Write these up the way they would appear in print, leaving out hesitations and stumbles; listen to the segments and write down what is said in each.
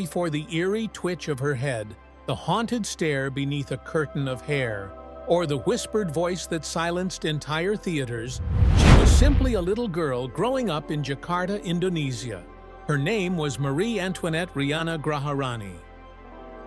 before the eerie twitch of her head, the haunted stare beneath a curtain of hair, or the whispered voice that silenced entire theaters, she was simply a little girl growing up in Jakarta, Indonesia. Her name was Marie Antoinette Riana Graharani.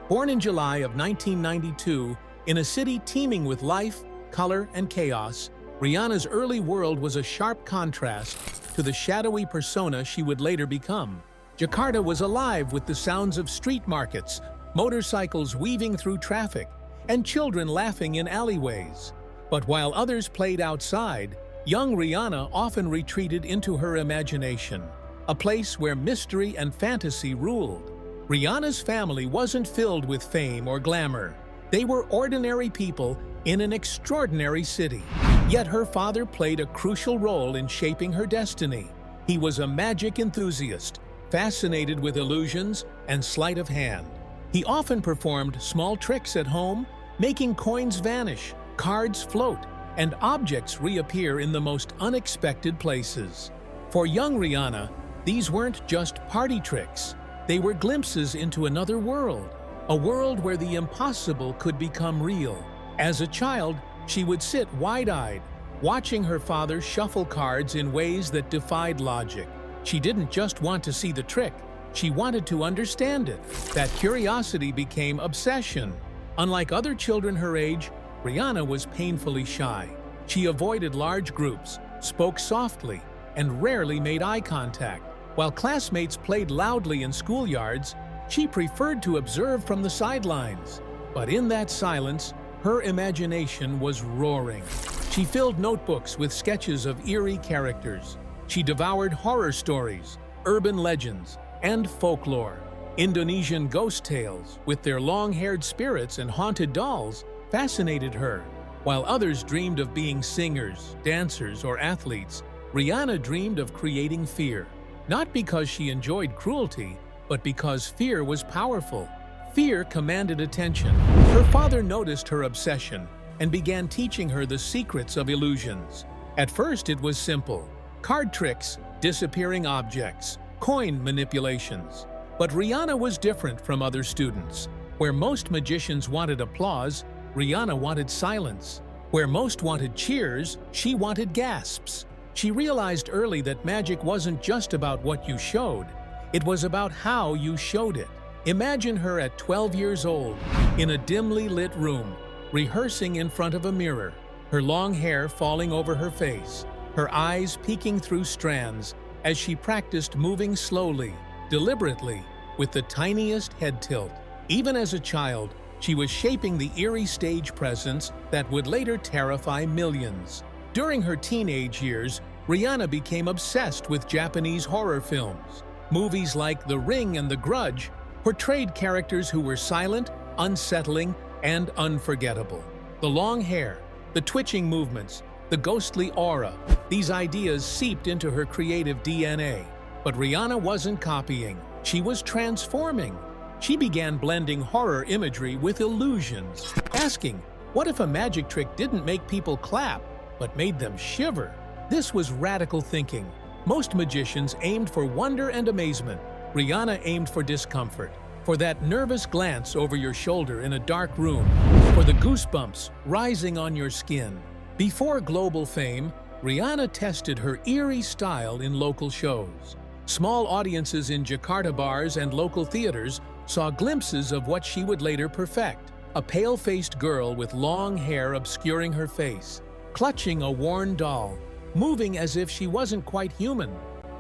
Born in July of 1992, in a city teeming with life, color, and chaos, Rihanna's early world was a sharp contrast to the shadowy persona she would later become. Jakarta was alive with the sounds of street markets, motorcycles weaving through traffic, and children laughing in alleyways. But while others played outside, young Rihanna often retreated into her imagination, a place where mystery and fantasy ruled. Rihanna's family wasn't filled with fame or glamour. They were ordinary people in an extraordinary city. Yet her father played a crucial role in shaping her destiny. He was a magic enthusiast, fascinated with illusions and sleight of hand. He often performed small tricks at home, making coins vanish, cards float, and objects reappear in the most unexpected places. For young Rihanna, these weren't just party tricks. They were glimpses into another world, a world where the impossible could become real. As a child, she would sit wide-eyed, watching her father shuffle cards in ways that defied logic. She didn't just want to see the trick, she wanted to understand it. That curiosity became obsession. Unlike other children her age, Rihanna was painfully shy. She avoided large groups, spoke softly, and rarely made eye contact. While classmates played loudly in schoolyards, she preferred to observe from the sidelines. But in that silence, her imagination was roaring. She filled notebooks with sketches of eerie characters. She devoured horror stories, urban legends, and folklore. Indonesian ghost tales, with their long-haired spirits and haunted dolls, fascinated her. While others dreamed of being singers, dancers, or athletes, Rihanna dreamed of creating fear. Not because she enjoyed cruelty, but because fear was powerful. Fear commanded attention. Her father noticed her obsession and began teaching her the secrets of illusions. At first it was simple: card tricks, disappearing objects, coin manipulations. But Rihanna was different from other students. Where most magicians wanted applause, Rihanna wanted silence. Where most wanted cheers, she wanted gasps. She realized early that magic wasn't just about what you showed, it was about how you showed it. Imagine her at 12 years old, in a dimly lit room, rehearsing in front of a mirror, her long hair falling over her face, her eyes peeking through strands as she practiced moving slowly, deliberately, with the tiniest head tilt. Even as a child, she was shaping the eerie stage presence that would later terrify millions. During her teenage years, Rihanna became obsessed with Japanese horror films. Movies like The Ring and The Grudge portrayed characters who were silent, unsettling, and unforgettable. The long hair, the twitching movements, the ghostly aura, these ideas seeped into her creative DNA. But Rihanna wasn't copying, she was transforming. She began blending horror imagery with illusions, asking, what if a magic trick didn't make people clap, but made them shiver? This was radical thinking. Most magicians aimed for wonder and amazement. Rihanna aimed for discomfort, for that nervous glance over your shoulder in a dark room, for the goosebumps rising on your skin. Before global fame, Rihanna tested her eerie style in local shows. Small audiences in Jakarta bars and local theaters saw glimpses of what she would later perfect. A pale-faced girl with long hair obscuring her face, clutching a worn doll, moving as if she wasn't quite human.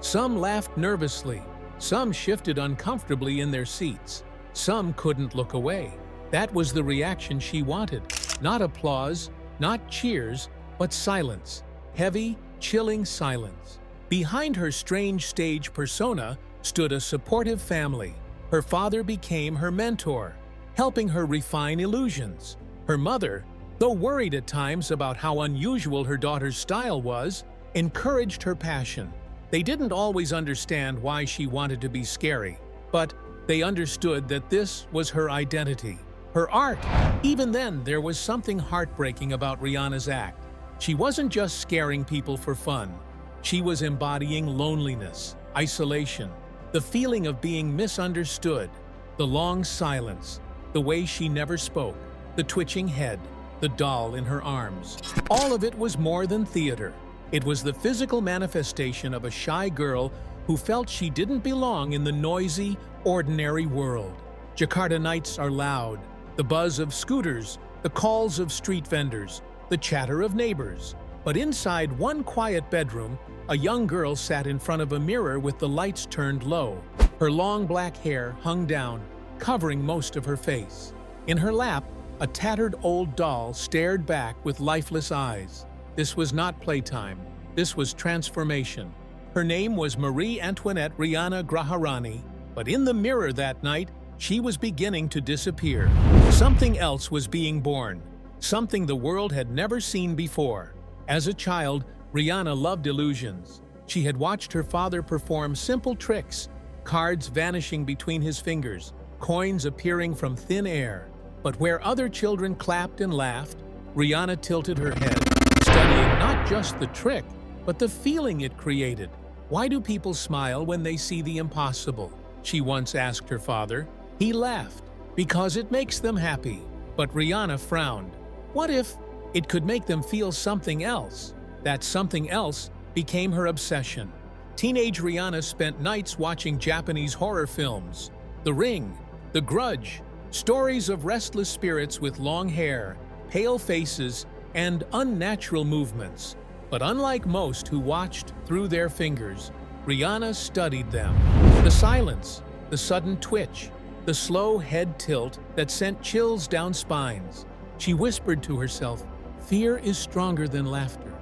Some laughed nervously, some shifted uncomfortably in their seats, some couldn't look away. That was the reaction she wanted. Not applause, not cheers, but silence. Heavy, chilling silence. Behind her strange stage persona stood a supportive family. Her father became her mentor, helping her refine illusions. Her mother, though worried at times about how unusual her daughter's style was, encouraged her passion. They didn't always understand why she wanted to be scary, but they understood that this was her identity, her art. Even then, there was something heartbreaking about Rihanna's act. She wasn't just scaring people for fun. She was embodying loneliness, isolation, the feeling of being misunderstood. The long silence, the way she never spoke, the twitching head, the doll in her arms. All of it was more than theater. It was the physical manifestation of a shy girl who felt she didn't belong in the noisy, ordinary world. Jakarta nights are loud. The buzz of scooters, the calls of street vendors, the chatter of neighbors. But inside one quiet bedroom, a young girl sat in front of a mirror with the lights turned low. Her long black hair hung down, covering most of her face. In her lap, a tattered old doll stared back with lifeless eyes. This was not playtime. This was transformation. Her name was Marie Antoinette Rihanna Graharani, but in the mirror that night, she was beginning to disappear. Something else was being born, something the world had never seen before. As a child, Rihanna loved illusions. She had watched her father perform simple tricks, cards vanishing between his fingers, coins appearing from thin air. But where other children clapped and laughed, Rihanna tilted her head, studying not just the trick, but the feeling it created. Why do people smile when they see the impossible? She once asked her father. He laughed, because it makes them happy. But Rihanna frowned. What if it could make them feel something else? That something else became her obsession. Teenage Rihanna spent nights watching Japanese horror films. The Ring, The Grudge, stories of restless spirits with long hair, pale faces, and unnatural movements. But unlike most who watched through their fingers, Rihanna studied them. The silence, the sudden twitch, the slow head tilt that sent chills down spines. She whispered to herself, "Fear is stronger than laughter.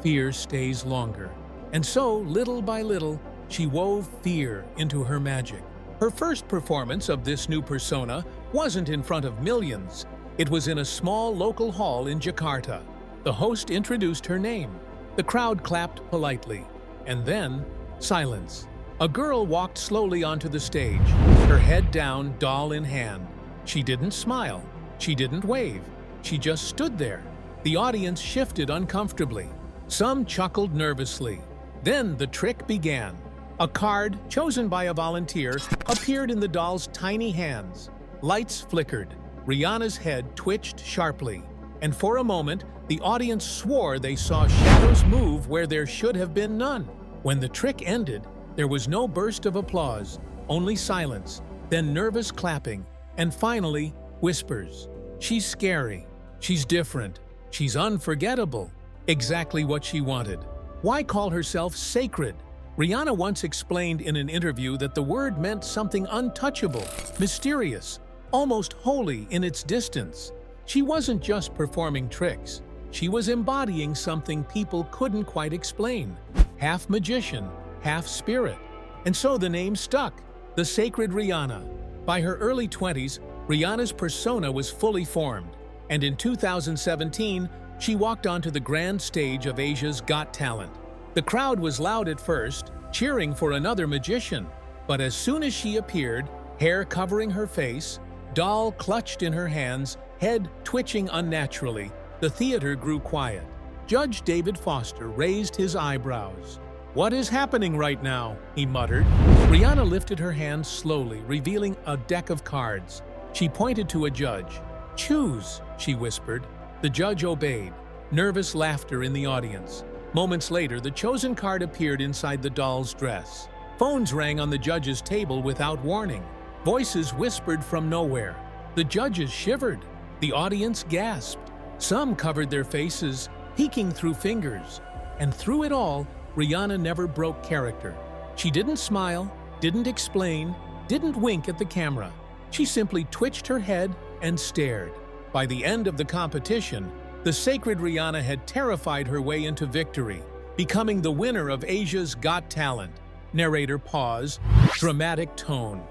Fear stays longer." And so, little by little, she wove fear into her magic. Her first performance of this new persona wasn't in front of millions. It was in a small local hall in Jakarta. The host introduced her name. The crowd clapped politely. And then, silence. A girl walked slowly onto the stage, her head down, doll in hand. She didn't smile. She didn't wave. She just stood there. The audience shifted uncomfortably. Some chuckled nervously. Then the trick began. A card, chosen by a volunteer, appeared in the doll's tiny hands. Lights flickered. Rihanna's head twitched sharply. And for a moment, the audience swore they saw shadows move where there should have been none. When the trick ended, there was no burst of applause, only silence, then nervous clapping, and finally, whispers. She's scary. She's different. She's unforgettable. Exactly what she wanted. Why call herself sacred? Rihanna once explained in an interview that the word meant something untouchable, mysterious, almost holy in its distance. She wasn't just performing tricks. She was embodying something people couldn't quite explain. Half magician, half spirit. And so the name stuck, the Sacred Rihanna. By her early 20s, Rihanna's persona was fully formed. And in 2017, she walked onto the grand stage of Asia's Got Talent. The crowd was loud at first, cheering for another magician. But as soon as she appeared, hair covering her face, doll clutched in her hands, head twitching unnaturally, the theater grew quiet. Judge David Foster raised his eyebrows. "What is happening right now?" he muttered. Rihanna lifted her hand slowly, revealing a deck of cards. She pointed to a judge. "Choose," she whispered. The judge obeyed. Nervous laughter in the audience. Moments later, the chosen card appeared inside the doll's dress. Phones rang on the judge's table without warning. Voices whispered from nowhere. The judges shivered. The audience gasped. Some covered their faces, peeking through fingers. And through it all, Rihanna never broke character. She didn't smile, didn't explain, didn't wink at the camera. She simply twitched her head and stared. By the end of the competition, the Sacred Rihanna had terrified her way into victory, becoming the winner of Asia's Got Talent. Narrator pause, dramatic tone.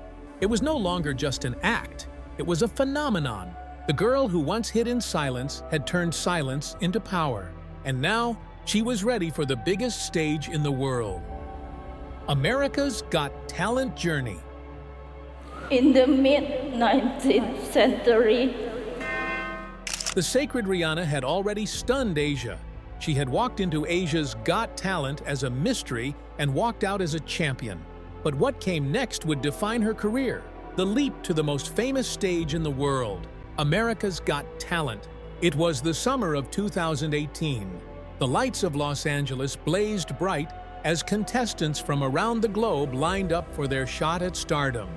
It was no longer just an act, it was a phenomenon. The girl who once hid in silence had turned silence into power, and now she was ready for the biggest stage in the world. America's Got Talent journey. In the mid-19th century, the Sacred Rihanna had already stunned Asia. She had walked into Asia's Got Talent as a mystery and walked out as a champion. But what came next would define her career. the leap to the most famous stage in the world, America's Got Talent. It was the summer of 2018. The lights of Los Angeles blazed bright as contestants from around the globe lined up for their shot at stardom.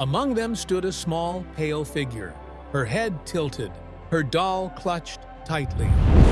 Among them stood a small, pale figure, her head tilted, her doll clutched tightly.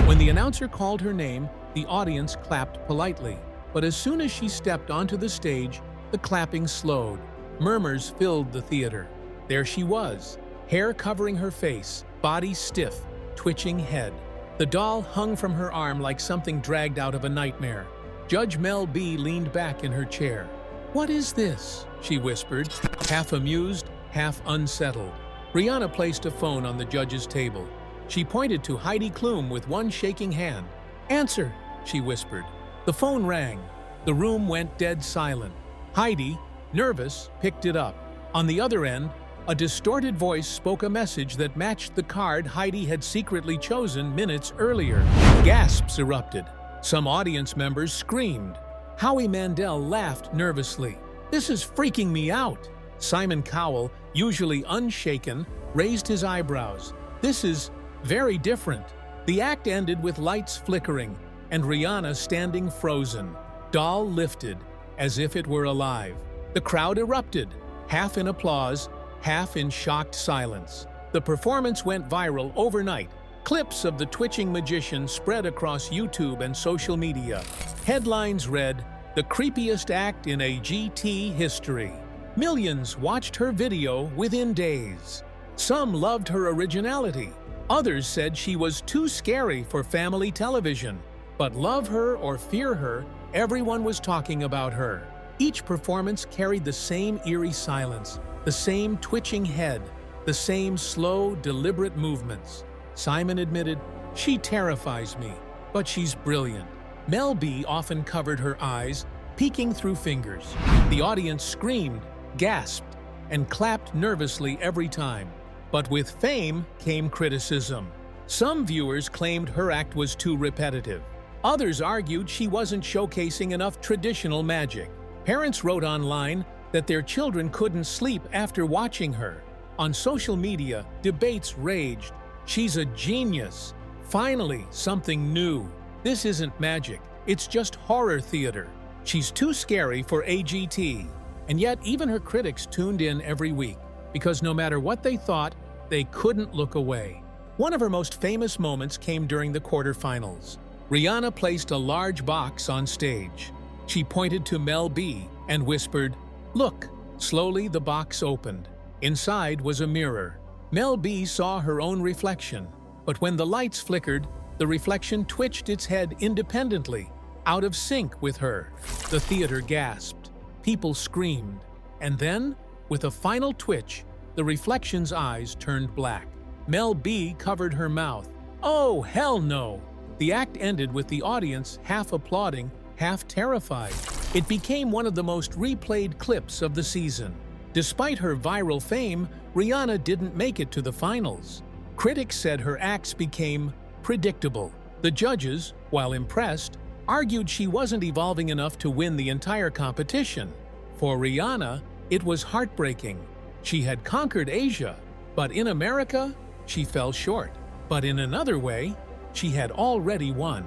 When the announcer called her name, the audience clapped politely. But as soon as she stepped onto the stage, the clapping slowed. Murmurs filled the theater. There she was, hair covering her face, body stiff, twitching head. The doll hung from her arm like something dragged out of a nightmare. Judge Mel B leaned back in her chair. "What is this?" she whispered, half amused, half unsettled. Rihanna placed a phone on the judge's table. She pointed to Heidi Klum with one shaking hand. "Answer," she whispered. The phone rang. The room went dead silent. Heidi, nervous, picked it up. On the other end, a distorted voice spoke a message that matched the card Heidi had secretly chosen minutes earlier. Gasps erupted. Some audience members screamed. Howie Mandel laughed nervously. "This is freaking me out." Simon Cowell, usually unshaken, raised his eyebrows. "This is very different." The act ended with lights flickering and Rihanna standing frozen, doll lifted, as if it were alive. The crowd erupted, half in applause, half in shocked silence. The performance went viral overnight. Clips of the twitching magician spread across YouTube and social media. Headlines read, "The creepiest act in AGT history." Millions watched her video within days. Some loved her originality. Others said she was too scary for family television. But love her or fear her, everyone was talking about her. Each performance carried the same eerie silence, the same twitching head, the same slow, deliberate movements. Simon admitted, "She terrifies me, but she's brilliant." Mel B often covered her eyes, peeking through fingers. The audience screamed, gasped, and clapped nervously every time. But with fame came criticism. Some viewers claimed her act was too repetitive. Others argued she wasn't showcasing enough traditional magic. Parents wrote online that their children couldn't sleep after watching her. On social media, debates raged. "She's a genius. Finally, something new. This isn't magic. It's just horror theater. She's too scary for AGT." And yet, even her critics tuned in every week, because no matter what they thought, they couldn't look away. One of her most famous moments came during the quarterfinals. Rihanna placed a large box on stage. She pointed to Mel B and whispered, "Look." Slowly, the box opened. Inside was a mirror. Mel B saw her own reflection, but when the lights flickered, the reflection twitched its head independently, out of sync with her. The theater gasped. People screamed. And then, with a final twitch, the reflection's eyes turned black. Mel B covered her mouth. "Oh, hell no!" The act ended with the audience half applauding, half terrified. It became one of the most replayed clips of the season. Despite her viral fame, Rihanna didn't make it to the finals. Critics said her acts became predictable. The judges, while impressed, argued she wasn't evolving enough to win the entire competition. For Rihanna, it was heartbreaking. She had conquered Asia, but in America, she fell short. But in another way, she had already won.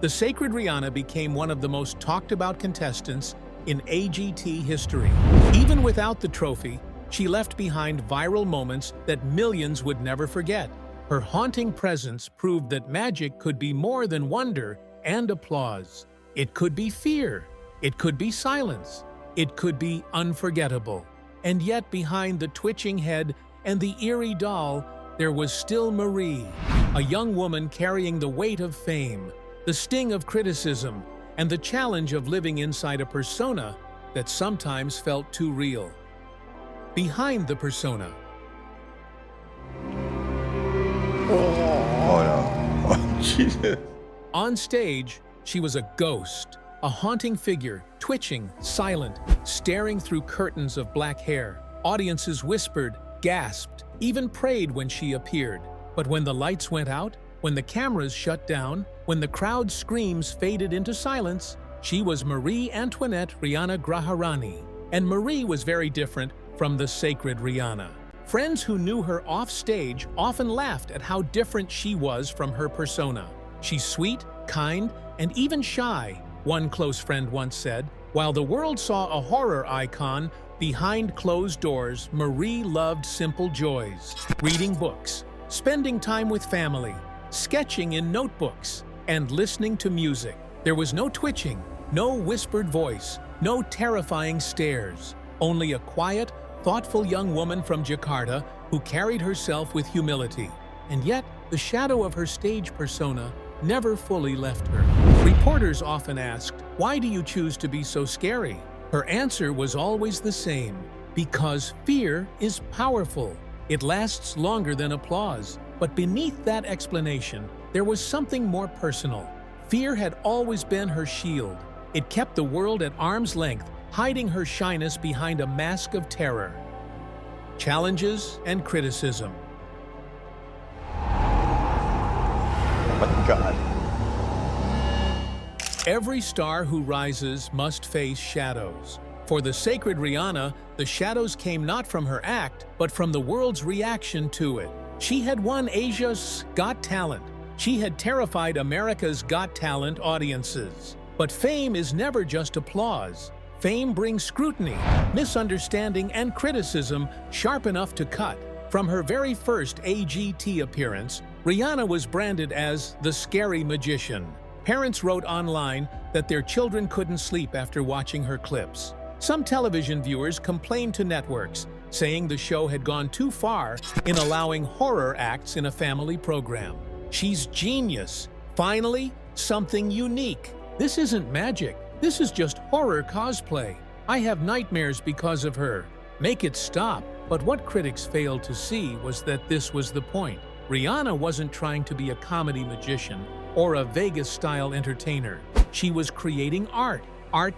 The Sacred Rihanna became one of the most talked-about contestants in AGT history. Even without the trophy, she left behind viral moments that millions would never forget. Her haunting presence proved that magic could be more than wonder and applause. It could be fear. It could be silence. It could be unforgettable. And yet behind the twitching head and the eerie doll, there was still Marie, a young woman carrying the weight of fame, the sting of criticism, and the challenge of living inside a persona that sometimes felt too real. Behind the persona. Oh, Jesus. On stage, she was a ghost, a haunting figure, twitching, silent, staring through curtains of black hair. Audiences whispered, gasped, even prayed when she appeared. But when the lights went out, when the cameras shut down, when the crowd's screams faded into silence, she was Marie Antoinette Rihanna Graharani. And Marie was very different from the sacred Rihanna. Friends who knew her off-stage often laughed at how different she was from her persona. She's sweet, kind, and even shy, one close friend once said. While the world saw a horror icon, behind closed doors, Marie loved simple joys: reading books, spending time with family, sketching in notebooks, and listening to music. There was no twitching, no whispered voice, no terrifying stares. Only a quiet, thoughtful young woman from Jakarta who carried herself with humility. And yet, the shadow of her stage persona never fully left her. Reporters often asked, "Why do you choose to be so scary?" Her answer was always the same: because fear is powerful. It lasts longer than applause. But beneath that explanation, there was something more personal. Fear had always been her shield. It kept the world at arm's length, hiding her shyness behind a mask of terror. Challenges and criticism. Oh my God. Every star who rises must face shadows. For the sacred Rihanna, the shadows came not from her act, but from the world's reaction to it. She had won Asia's Got Talent. She had terrified America's Got Talent audiences. But fame is never just applause. Fame brings scrutiny, misunderstanding, and criticism sharp enough to cut. From her very first AGT appearance, Rihanna was branded as the scary magician. Parents wrote online that their children couldn't sleep after watching her clips. Some television viewers complained to networks, saying the show had gone too far in allowing horror acts in a family program. She's genius. Finally, something unique. This isn't magic. This is just horror cosplay. I have nightmares because of her. Make it stop. But what critics failed to see was that this was the point. Rihanna wasn't trying to be a comedy magician or a Vegas-style entertainer. She was creating art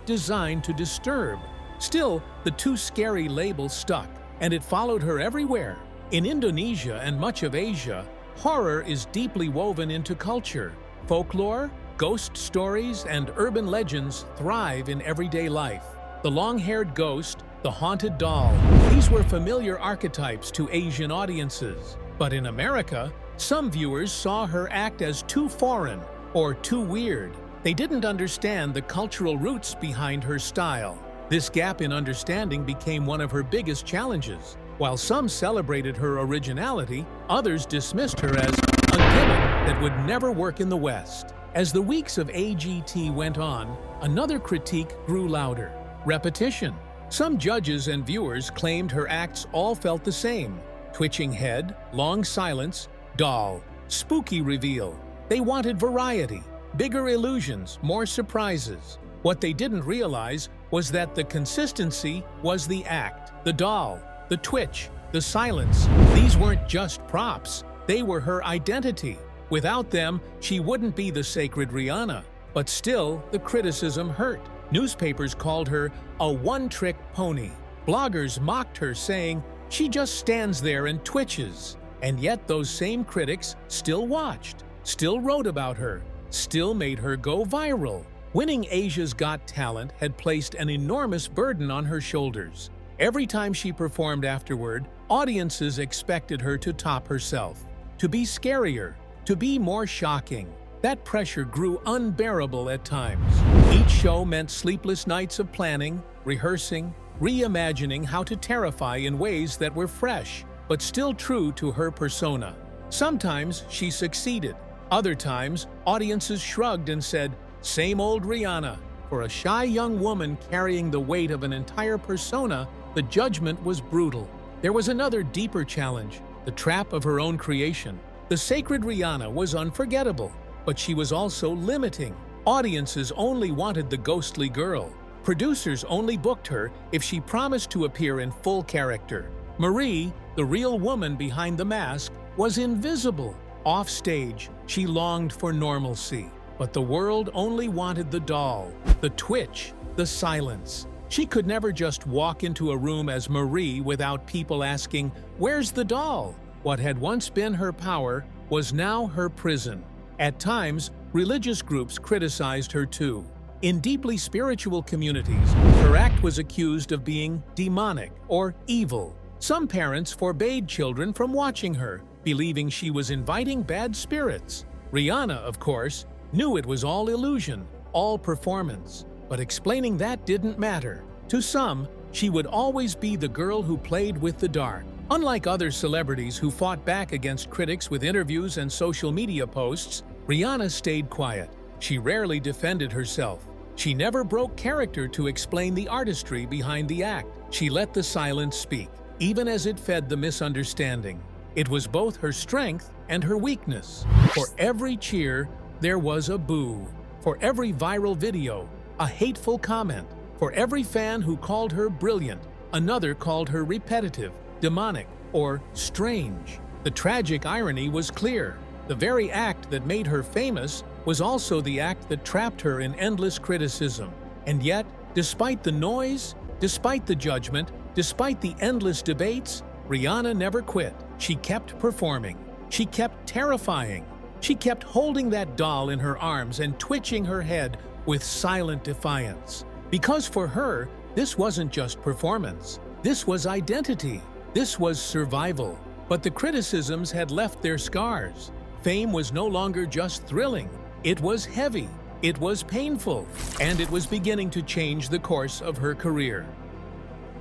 designed to disturb. Still, the too scary label stuck, and it followed her everywhere. In Indonesia and much of Asia, horror is deeply woven into culture. Folklore, ghost stories, and urban legends thrive in everyday life. The long-haired ghost, the haunted doll, these were familiar archetypes to Asian audiences. But in America, some viewers saw her act as too foreign or too weird. They didn't understand the cultural roots behind her style. This gap in understanding became one of her biggest challenges. While some celebrated her originality, others dismissed her as a gimmick that would never work in the West. As the weeks of AGT went on, another critique grew louder: repetition. Some judges and viewers claimed her acts all felt the same: twitching head, long silence, doll, spooky reveal. They wanted variety, bigger illusions, more surprises. What they didn't realize was that the consistency was the act. The doll, the twitch, the silence, these weren't just props. They were her identity. Without them, she wouldn't be the sacred Rihanna. But still, the criticism hurt. Newspapers called her a one-trick pony. Bloggers mocked her, saying, "She just stands there and twitches." And yet those same critics still watched, still wrote about her, still made her go viral. Winning Asia's Got Talent had placed an enormous burden on her shoulders. Every time she performed afterward, audiences expected her to top herself, to be scarier, to be more shocking. That pressure grew unbearable at times. Each show meant sleepless nights of planning, rehearsing, reimagining how to terrify in ways that were fresh, but still true to her persona. Sometimes she succeeded. Other times, audiences shrugged and said, "Same old Rihanna." For a shy young woman carrying the weight of an entire persona, the judgment was brutal. There was another deeper challenge: the trap of her own creation. The sacred Rihanna was unforgettable, but she was also limiting. Audiences only wanted the ghostly girl. Producers only booked her if she promised to appear in full character. Marie, the real woman behind the mask, was invisible. Off stage, she longed for normalcy. But the world only wanted the doll, the twitch, the silence. She could never just walk into a room as Marie without people asking, "Where's the doll?" What had once been her power was now her prison. At times, religious groups criticized her too. In deeply spiritual communities, her act was accused of being demonic or evil. Some parents forbade children from watching her, believing she was inviting bad spirits. Rihanna, of course, knew it was all illusion, all performance. But explaining that didn't matter. To some, she would always be the girl who played with the dark. Unlike other celebrities who fought back against critics with interviews and social media posts, Rihanna stayed quiet. She rarely defended herself. She never broke character to explain the artistry behind the act. She let the silence speak, even as it fed the misunderstanding. It was both her strength and her weakness. For every cheer, there was a boo. For every viral video, a hateful comment. For every fan who called her brilliant, another called her repetitive, demonic, or strange. The tragic irony was clear. The very act that made her famous was also the act that trapped her in endless criticism. And yet, despite the noise, despite the judgment, despite the endless debates, Rihanna never quit. She kept performing. She kept terrifying. She kept holding that doll in her arms and twitching her head with silent defiance. Because for her, this wasn't just performance. This was identity. This was survival. But the criticisms had left their scars. Fame was no longer just thrilling. It was heavy. It was painful. And it was beginning to change the course of her career.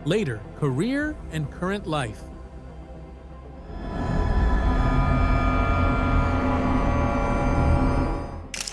Later, career and current life.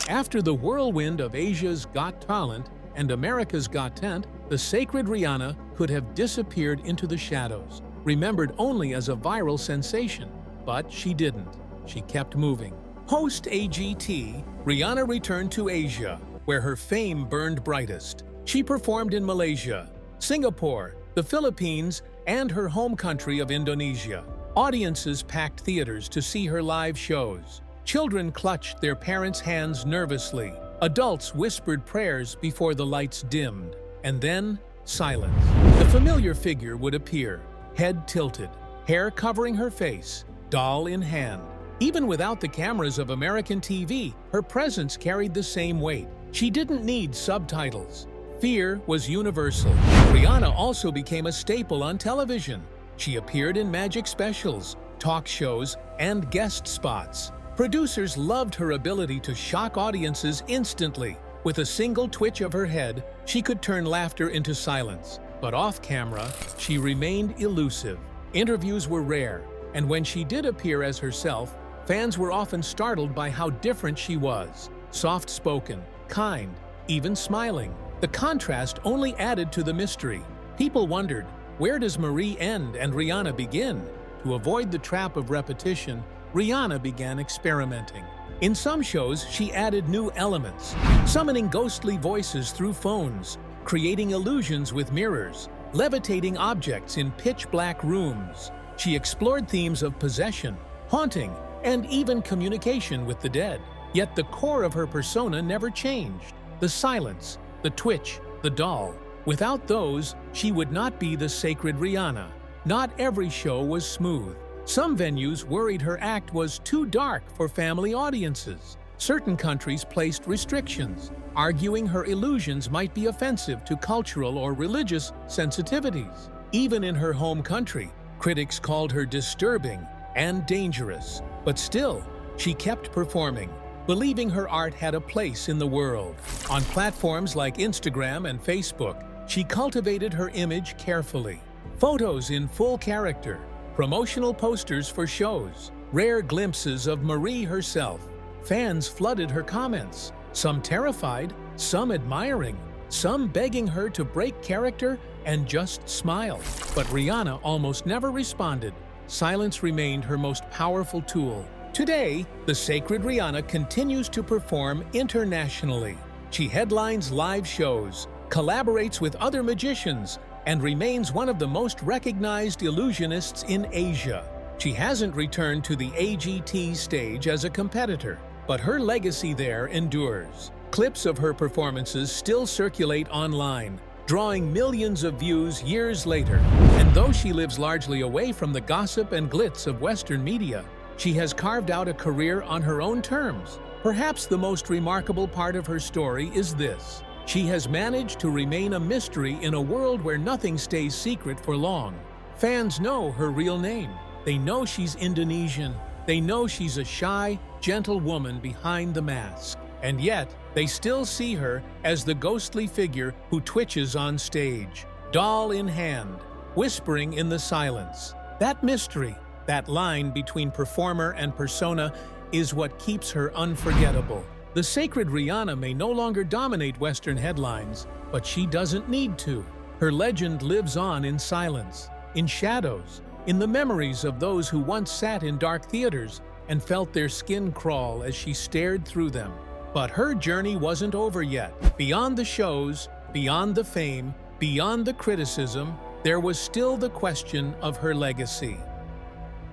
After the whirlwind of Asia's Got Talent and America's Got Talent, the sacred Rihanna could have disappeared into the shadows, remembered only as a viral sensation. But she didn't. She kept moving. Post-AGT, Rihanna returned to Asia, where her fame burned brightest. She performed in Malaysia, Singapore, the Philippines, and her home country of Indonesia. Audiences packed theaters to see her live shows. Children clutched their parents' hands nervously. Adults whispered prayers before the lights dimmed. And then, silence. The familiar figure would appear, head tilted, hair covering her face, doll in hand. Even without the cameras of American TV, her presence carried the same weight. She didn't need subtitles. Fear was universal. Rihanna also became a staple on television. She appeared in magic specials, talk shows, and guest spots. Producers loved her ability to shock audiences instantly. With a single twitch of her head, she could turn laughter into silence. But off-camera, she remained elusive. Interviews were rare, and when she did appear as herself, fans were often startled by how different she was. Soft-spoken, kind, even smiling. The contrast only added to the mystery. People wondered, where does Marie end and Rihanna begin? To avoid the trap of repetition, Rihanna began experimenting. In some shows, she added new elements, summoning ghostly voices through phones, creating illusions with mirrors, levitating objects in pitch-black rooms. She explored themes of possession, haunting, and even communication with the dead. Yet the core of her persona never changed. The silence, the twitch, the doll. Without those, she would not be the sacred Rihanna. Not every show was smooth. Some venues worried her act was too dark for family audiences. Certain countries placed restrictions, arguing her illusions might be offensive to cultural or religious sensitivities. Even in her home country, critics called her disturbing and dangerous. But still, she kept performing, believing her art had a place in the world. On platforms like Instagram and Facebook, she cultivated her image carefully. Photos in full character, promotional posters for shows, rare glimpses of Marie herself. Fans flooded her comments, some terrified, some admiring, some begging her to break character and just smile. But Rihanna almost never responded. Silence remained her most powerful tool. Today, the sacred Rihanna continues to perform internationally. She headlines live shows, collaborates with other magicians, and remains one of the most recognized illusionists in Asia. She hasn't returned to the AGT stage as a competitor, but her legacy there endures. Clips of her performances still circulate online, drawing millions of views years later. And though she lives largely away from the gossip and glitz of Western media, she has carved out a career on her own terms. Perhaps the most remarkable part of her story is this. She has managed to remain a mystery in a world where nothing stays secret for long. Fans know her real name. They know she's Indonesian. They know she's a shy, gentle woman behind the mask. And yet, they still see her as the ghostly figure who twitches on stage, doll in hand, whispering in the silence. That mystery, that line between performer and persona, is what keeps her unforgettable. The sacred Rihanna may no longer dominate Western headlines, but she doesn't need to. Her legend lives on in silence, in shadows, in the memories of those who once sat in dark theaters and felt their skin crawl as she stared through them. But her journey wasn't over yet. Beyond the shows, beyond the fame, beyond the criticism, there was still the question of her legacy.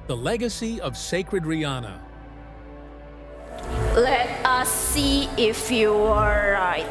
The legacy of sacred Rihanna. Let us see if you are right.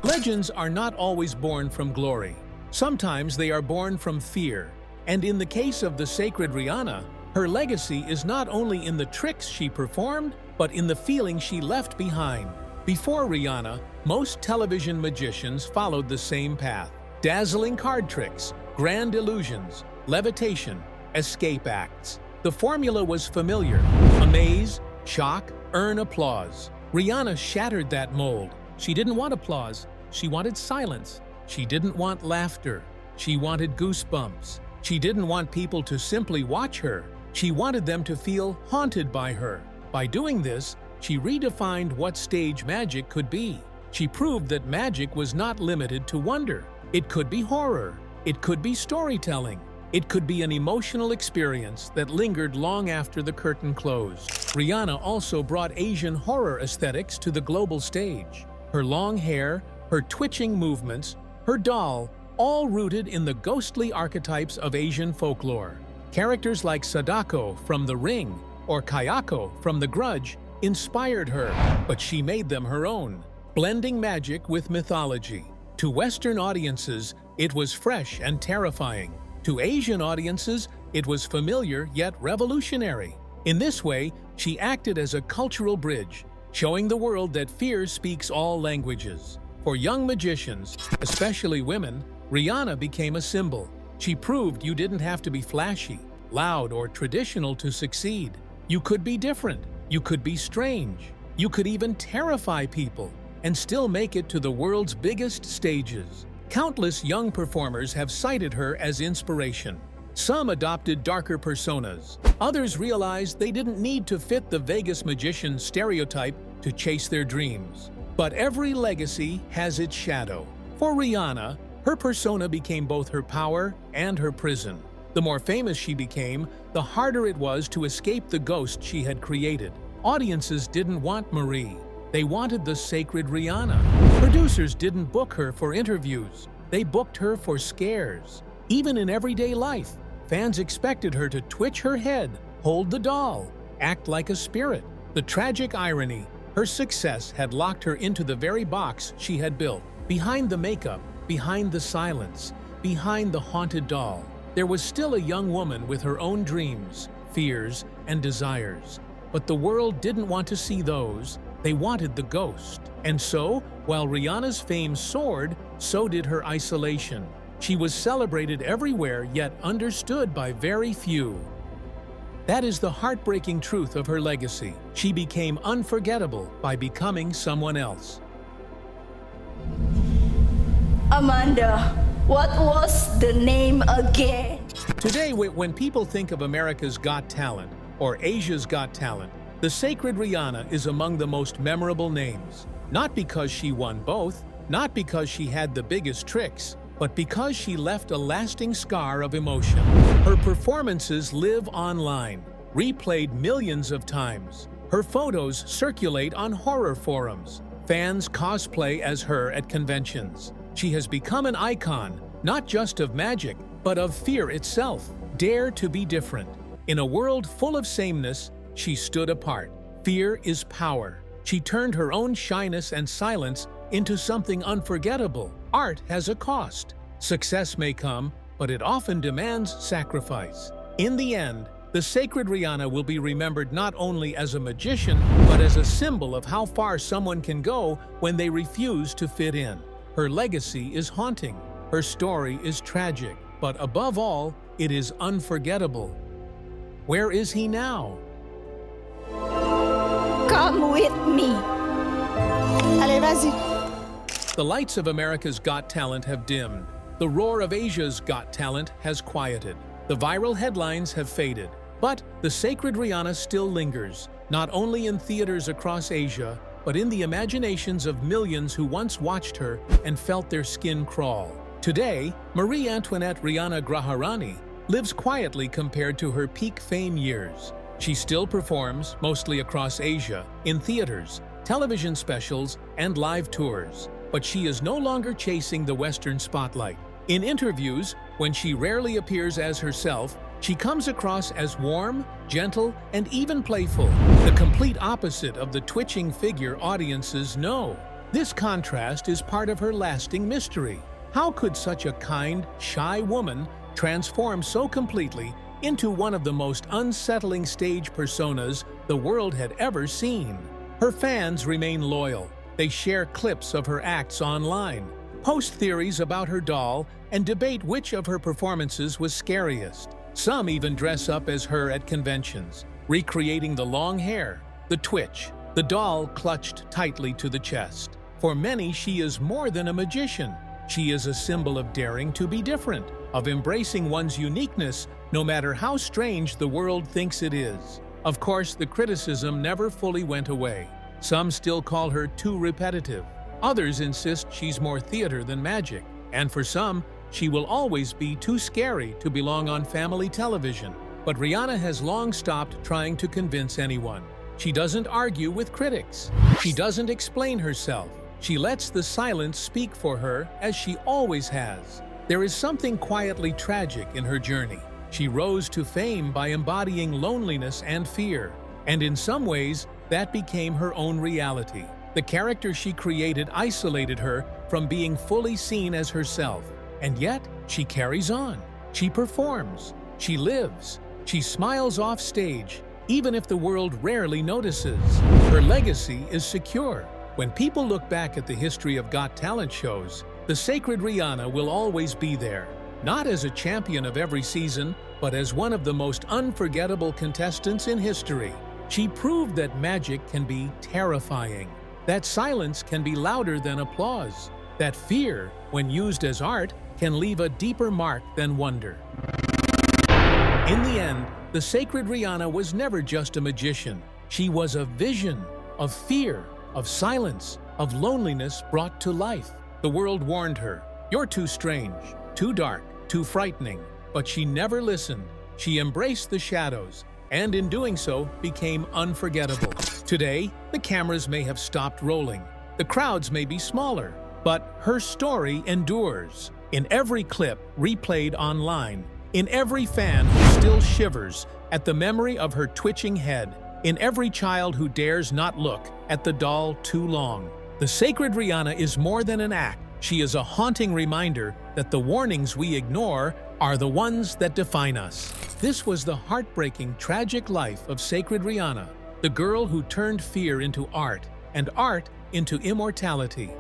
Legends are not always born from glory. Sometimes they are born from fear. And in the case of the sacred Rihanna, her legacy is not only in the tricks she performed, but in the feeling she left behind. Before Rihanna, most television magicians followed the same path. Dazzling card tricks, grand illusions, levitation, escape acts. The formula was familiar. Amaze, shock, earn applause. Rihanna shattered that mold. She didn't want applause. She wanted silence. She didn't want laughter. She wanted goosebumps. She didn't want people to simply watch her. She wanted them to feel haunted by her. By doing this, she redefined what stage magic could be. She proved that magic was not limited to wonder. It could be horror. It could be storytelling. It could be an emotional experience that lingered long after the curtain closed. Rihanna also brought Asian horror aesthetics to the global stage. Her long hair, her twitching movements, her doll, all rooted in the ghostly archetypes of Asian folklore. Characters like Sadako from The Ring or Kayako from The Grudge inspired her, but she made them her own, blending magic with mythology. To Western audiences, it was fresh and terrifying. To Asian audiences, it was familiar yet revolutionary. In this way, she acted as a cultural bridge, showing the world that fear speaks all languages. For young magicians, especially women, Rihanna became a symbol. She proved you didn't have to be flashy, loud, or traditional to succeed. You could be different. You could be strange. You could even terrify people and still make it to the world's biggest stages. Countless young performers have cited her as inspiration. Some adopted darker personas. Others realized they didn't need to fit the Vegas magician stereotype to chase their dreams. But every legacy has its shadow. For Rihanna, her persona became both her power and her prison. The more famous she became, the harder it was to escape the ghost she had created. Audiences didn't want Marie. They wanted the sacred Rihanna. Producers didn't book her for interviews. They booked her for scares. Even in everyday life, fans expected her to twitch her head, hold the doll, act like a spirit. The tragic irony, her success had locked her into the very box she had built. Behind the makeup, behind the silence, behind the haunted doll, there was still a young woman with her own dreams, fears, and desires. But the world didn't want to see those. They wanted the ghost. And so, while Rihanna's fame soared, so did her isolation. She was celebrated everywhere, yet understood by very few. That is the heartbreaking truth of her legacy. She became unforgettable by becoming someone else. Amanda, what was the name again? Today, when people think of America's Got Talent or Asia's Got Talent, the sacred Rihanna is among the most memorable names. Not because she won both, not because she had the biggest tricks, but because she left a lasting scar of emotion. Her performances live online, replayed millions of times. Her photos circulate on horror forums. Fans cosplay as her at conventions. She has become an icon, not just of magic, but of fear itself. Dare to be different. In a world full of sameness, she stood apart. Fear is power. She turned her own shyness and silence into something unforgettable. Art has a cost. Success may come, but it often demands sacrifice. In the end, the sacred Rihanna will be remembered not only as a magician, but as a symbol of how far someone can go when they refuse to fit in. Her legacy is haunting, her story is tragic, but above all, it is unforgettable. Where is he now? Come with me. Allez, vas-y. The lights of America's Got Talent have dimmed. The roar of Asia's Got Talent has quieted. The viral headlines have faded. But the sacred Rihanna still lingers, not only in theaters across Asia, but in the imaginations of millions who once watched her and felt their skin crawl. Today, Marie Antoinette Rihanna Graharani lives quietly compared to her peak fame years. She still performs, mostly across Asia, in theaters, television specials, and live tours. But she is no longer chasing the Western spotlight. In interviews, when she rarely appears as herself, she comes across as warm, gentle, and even playful, the complete opposite of the twitching figure audiences know. This contrast is part of her lasting mystery. How could such a kind, shy woman transform so completely into one of the most unsettling stage personas the world had ever seen? Her fans remain loyal. They share clips of her acts online, post theories about her doll, and debate which of her performances was scariest. Some even dress up as her at conventions, recreating the long hair, the twitch, the doll clutched tightly to the chest. For many, she is more than a magician. She is a symbol of daring to be different, of embracing one's uniqueness, no matter how strange the world thinks it is. Of course, the criticism never fully went away. Some still call her too repetitive. Others insist she's more theater than magic. And for some, she will always be too scary to belong on family television. But Rihanna has long stopped trying to convince anyone. She doesn't argue with critics. She doesn't explain herself. She lets the silence speak for her, as she always has. There is something quietly tragic in her journey. She rose to fame by embodying loneliness and fear, and in some ways, that became her own reality. The character she created isolated her from being fully seen as herself. And yet, she carries on. She performs. She lives. She smiles off stage, even if the world rarely notices. Her legacy is secure. When people look back at the history of Got Talent shows, the sacred Rihanna will always be there, not as a champion of every season, but as one of the most unforgettable contestants in history. She proved that magic can be terrifying, that silence can be louder than applause, that fear, when used as art, can leave a deeper mark than wonder. In the end, the sacred Rihanna was never just a magician. She was a vision of fear, of silence, of loneliness brought to life. The world warned her, "You're too strange, too dark, too frightening." But she never listened. She embraced the shadows, and in doing so, became unforgettable. Today, the cameras may have stopped rolling. The crowds may be smaller, but her story endures. In every clip replayed online, in every fan who still shivers at the memory of her twitching head, in every child who dares not look at the doll too long. The sacred Rihanna is more than an act. She is a haunting reminder that the warnings we ignore are the ones that define us. This was the heartbreaking, tragic life of sacred Rihanna, the girl who turned fear into art and art into immortality.